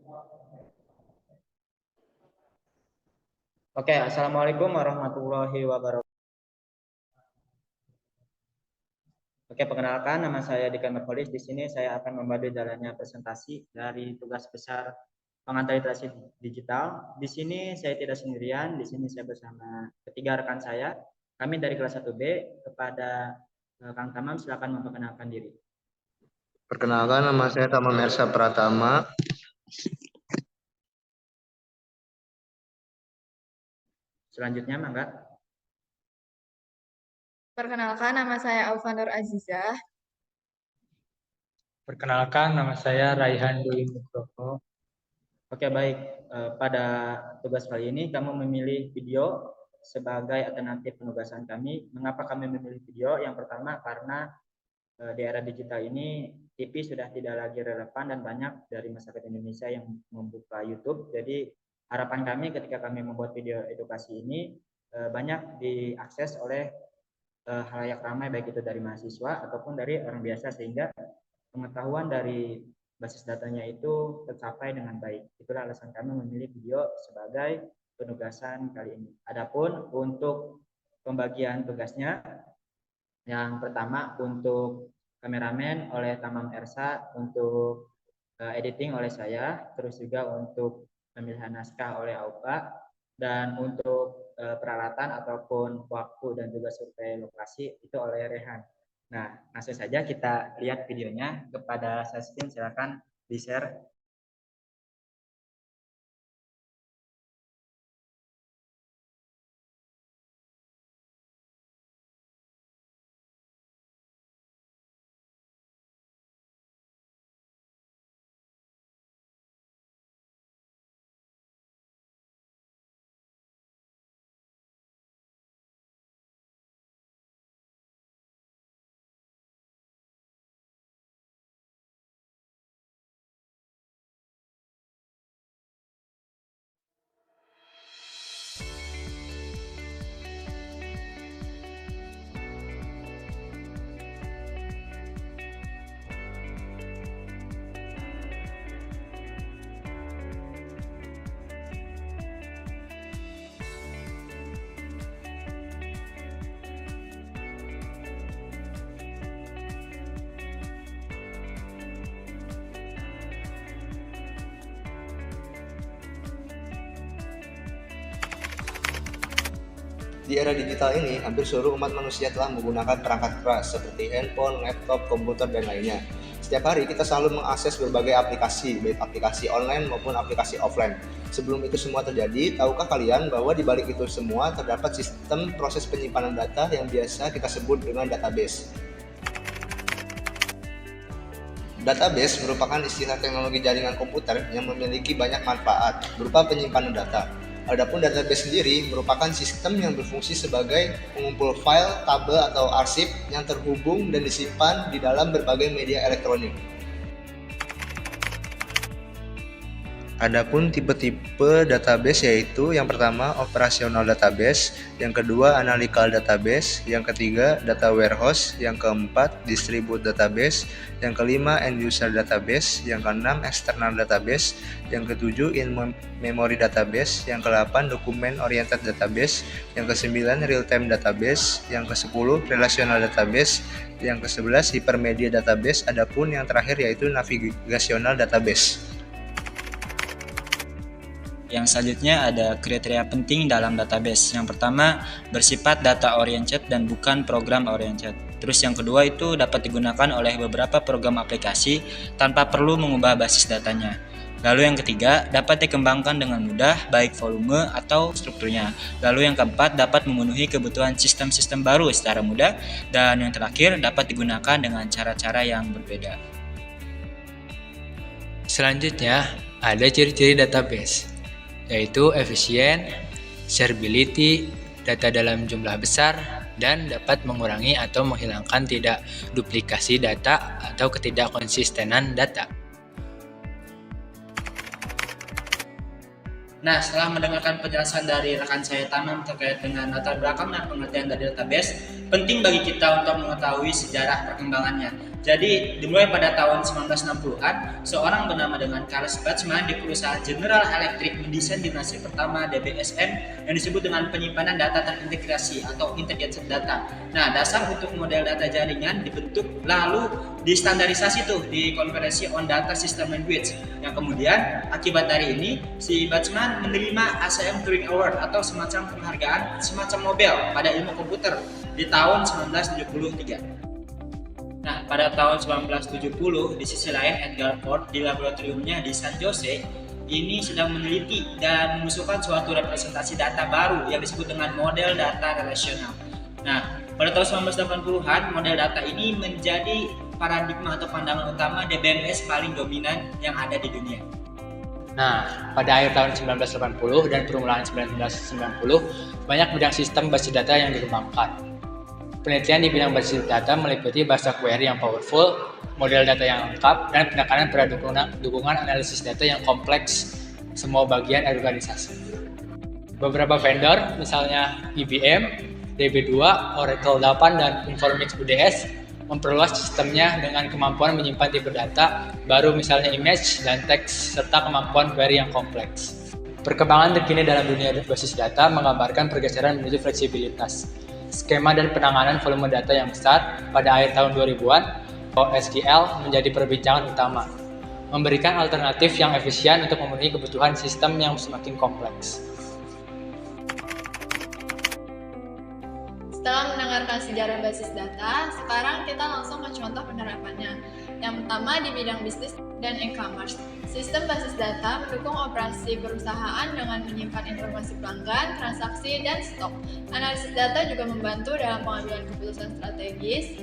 Oke, Assalamualaikum warahmatullahi wabarakatuh. Oke, perkenalkan nama saya Dika Merkolis. Di sini saya akan membantu jalannya presentasi dari tugas besar pengantar literasi digital. Di sini saya tidak sendirian, di sini saya bersama ketiga rekan saya. Kami dari kelas 1B. Kepada Kang Tamam, silakan memperkenalkan diri. Perkenalkan, nama saya Tamam Ersa Pratama. Selanjutnya, Mangga. Perkenalkan, nama saya Alfanur Azizah. Perkenalkan, nama saya Raihan Dwi Nugroho. Oke, baik. Pada tugas kali ini kamu memilih video sebagai alternatif penugasan kami. Mengapa kami memilih video? Yang pertama karena di era digital ini TV sudah tidak lagi relevan dan banyak dari masyarakat Indonesia yang membuka YouTube. Jadi harapan kami ketika kami membuat video edukasi ini banyak diakses oleh halayak ramai, baik itu dari mahasiswa ataupun dari orang biasa, sehingga pengetahuan dari basis datanya itu tercapai dengan baik. Itulah alasan kami memilih video sebagai penugasan kali ini. Adapun untuk pembagian tugasnya, yang pertama untuk kameramen oleh Tamam Ersa, untuk editing oleh saya, terus juga untuk pemilihan naskah oleh Aupa, dan untuk peralatan ataupun waktu dan juga survei lokasi itu oleh Rehan. Nah, langsung saja kita lihat videonya. Kepada Saskin, silakan di-share. Di era digital ini, hampir seluruh umat manusia telah menggunakan perangkat keras seperti handphone, laptop, komputer, dan lainnya. Setiap hari kita selalu mengakses berbagai aplikasi, baik aplikasi online maupun aplikasi offline. Sebelum itu semua terjadi, tahukah kalian bahwa di balik itu semua terdapat sistem proses penyimpanan data yang biasa kita sebut dengan database. Database merupakan istilah teknologi jaringan komputer yang memiliki banyak manfaat berupa penyimpanan data. Adapun database sendiri merupakan sistem yang berfungsi sebagai pengumpul file, tabel, atau arsip yang terhubung dan disimpan di dalam berbagai media elektronik. Adapun tipe-tipe database yaitu yang pertama operasional database, yang kedua analytical database, yang ketiga data warehouse, yang keempat distribute database, yang kelima end user database, yang keenam external database, yang ketujuh in-memory database, yang kedelapan document oriented database, yang kesembilan real-time database, yang kesepuluh relational database, yang kesebelas hypermedia database, adapun yang terakhir yaitu navigational database. Yang selanjutnya ada kriteria penting dalam database. Yang pertama, bersifat data oriented dan bukan program oriented. Terus yang kedua itu dapat digunakan oleh beberapa program aplikasi tanpa perlu mengubah basis datanya. Lalu yang ketiga, dapat dikembangkan dengan mudah baik volume atau strukturnya. Lalu yang keempat, dapat memenuhi kebutuhan sistem-sistem baru secara mudah. Dan yang terakhir, dapat digunakan dengan cara-cara yang berbeda. Selanjutnya, ada ciri-ciri database, yaitu efisien, shareability, data dalam jumlah besar, dan dapat mengurangi atau menghilangkan tidak duplikasi data atau ketidakkonsistenan data. Nah, setelah mendengarkan penjelasan dari rekan saya Tamam terkait dengan latar belakang dan pengertian dari database, penting bagi kita untuk mengetahui sejarah perkembangannya. Jadi dimulai pada tahun 1960-an, seorang bernama dengan Carl Batzman di perusahaan General Electric mendesain dinasti pertama DBSN yang disebut dengan penyimpanan data terintegrasi atau integrated data. Nah, dasar untuk model data jaringan dibentuk lalu distandarisasi tuh di Conference on Data System Language. Yang kemudian akibat dari ini si Batzman menerima ACM Turing Award atau semacam penghargaan semacam Nobel pada ilmu komputer di tahun 1973. Nah, pada tahun 1970, di sisi lain Edgar Ford di laboratoriumnya di San Jose ini sedang meneliti dan mengusulkan suatu representasi data baru yang disebut dengan model data relasional. Nah, pada tahun 1980-an, model data ini menjadi paradigma atau pandangan utama DBMS paling dominan yang ada di dunia. Nah, pada akhir tahun 1980 dan permulaan 1990, banyak bidang sistem basis data yang dikembangkan. Penelitian di bidang basis data meliputi bahasa query yang powerful, model data yang lengkap, dan penekanan pada dukungan analisis data yang kompleks semua bagian organisasi. Beberapa vendor, misalnya IBM, DB2, Oracle 8, dan Informix UDS, memperluas sistemnya dengan kemampuan menyimpan tipe data baru misalnya image dan teks, serta kemampuan query yang kompleks. Perkembangan terkini dalam dunia basis data menggambarkan pergeseran menuju fleksibilitas. Skema dan penanganan volume data yang besar pada akhir tahun 2000-an, OSQL menjadi perbincangan utama, memberikan alternatif yang efisien untuk memenuhi kebutuhan sistem yang semakin kompleks. Setelah mendengarkan sejarah basis data, sekarang kita langsung ke contoh penerapannya. Yang pertama di bidang bisnis dan e-commerce. Sistem basis data mendukung operasi perusahaan dengan menyimpan informasi pelanggan, transaksi, dan stok. Analisis data juga membantu dalam pengambilan keputusan strategis,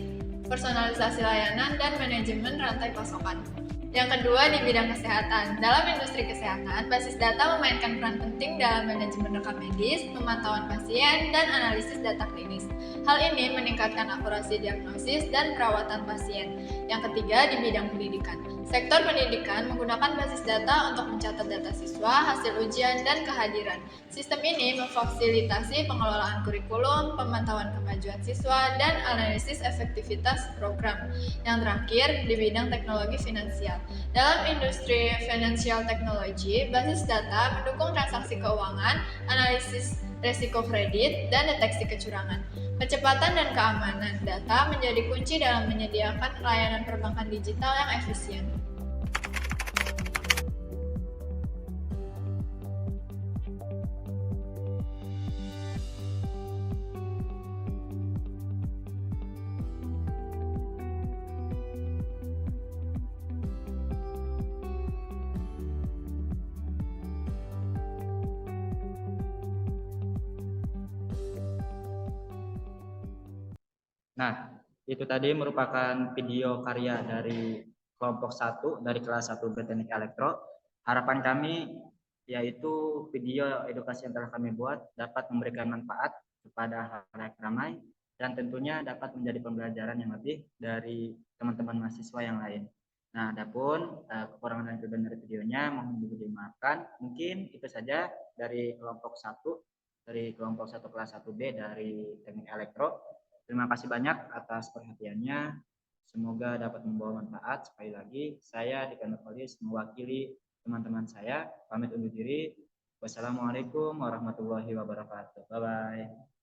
personalisasi layanan, dan manajemen rantai pasokan. Yang kedua di bidang kesehatan. Dalam industri kesehatan, basis data memainkan peran penting dalam manajemen rekam medis, pemantauan pasien, dan analisis data klinis. Hal ini meningkatkan akurasi diagnosis dan perawatan pasien. Yang ketiga di bidang pendidikan. Sektor pendidikan menggunakan basis data untuk mencatat data siswa, hasil ujian, dan kehadiran. Sistem ini memfasilitasi pengelolaan kurikulum, pemantauan kemajuan siswa, dan analisis efektivitas program. Yang terakhir, di bidang teknologi finansial. Dalam industri financial technology, basis data mendukung transaksi keuangan, analisis resiko kredit, dan deteksi kecurangan. Kecepatan dan keamanan data menjadi kunci dalam menyediakan layanan perbankan digital yang efisien. Nah, itu tadi merupakan video karya dari kelompok 1 dari kelas 1 Berteknik Elektro. Harapan kami yaitu video edukasi yang telah kami buat dapat memberikan manfaat kepada halayak ramai dan tentunya dapat menjadi pembelajaran yang lebih dari teman-teman mahasiswa yang lain. Nah, adapun kekurangan dan kelebihan dari videonya mohon dimaafkan. Mungkin itu saja dari kelompok 1 kelas 1B dari Teknik Elektro. Terima kasih banyak atas perhatiannya. Semoga dapat membawa manfaat. Sekali lagi, saya Dekan Nurholis mewakili teman-teman saya. Pamit undur diri. Wassalamualaikum warahmatullahi wabarakatuh. Bye-bye.